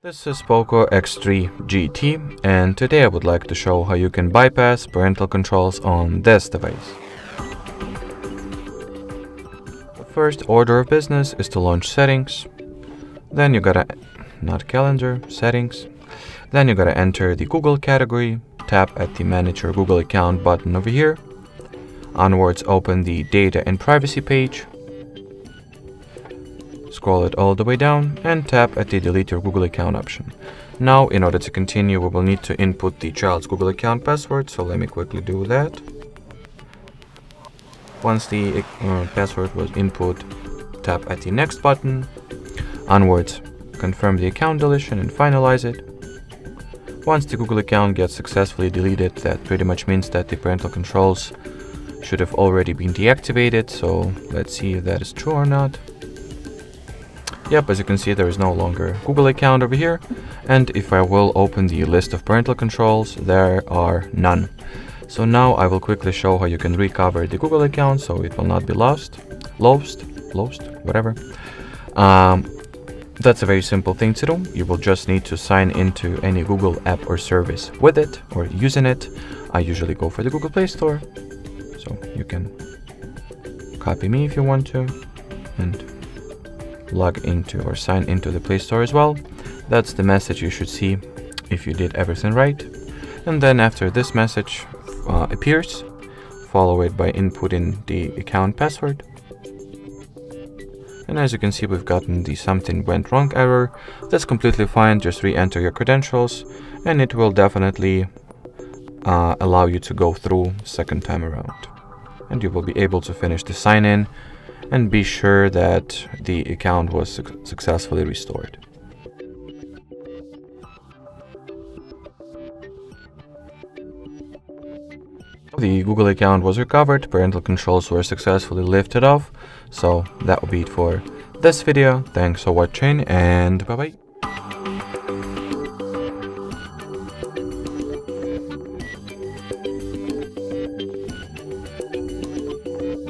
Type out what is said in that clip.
This is POCO X3 GT, and today I would like to show how you can bypass parental controls on this device. The first order of business is to launch settings. Then you gotta, not calendar, settings. Then you gotta enter the Google category, tap at the Manage Your Google Account button over here. Onwards, open the Data and Privacy page. Scroll it all the way down and tap at the Delete Your Google Account option. Now, in order to continue, we will need to input the child's Google account password, so let me quickly do that. Once the password was input, tap at the Next button. Onwards, confirm the account deletion and finalize it. Once the Google account gets successfully deleted, that pretty much means that the parental controls should have already been deactivated, so let's see if that is true or not. Yep, as you can see, there is no longer Google account over here, and if I will open the list of parental controls, there are none. So now I will quickly show how you can recover the Google account so it will not be lost, whatever. That's a very simple thing to do. You will just need to sign into any Google app or service with it or using it. I usually go for the Google Play Store, so you can copy me if you want to, and log into or sign into the Play Store as well. That's the message you should see if you did everything right. And then after this message appears, follow it by inputting the account password. And as you can see, we've gotten the something went wrong error. That's completely fine. Just re-enter your credentials and it will definitely allow you to go through second time around. And you will be able to finish the sign in and be sure that the account was successfully restored. The Google account was recovered, parental controls were successfully lifted off, so that will be it for this video. Thanks for watching and bye bye.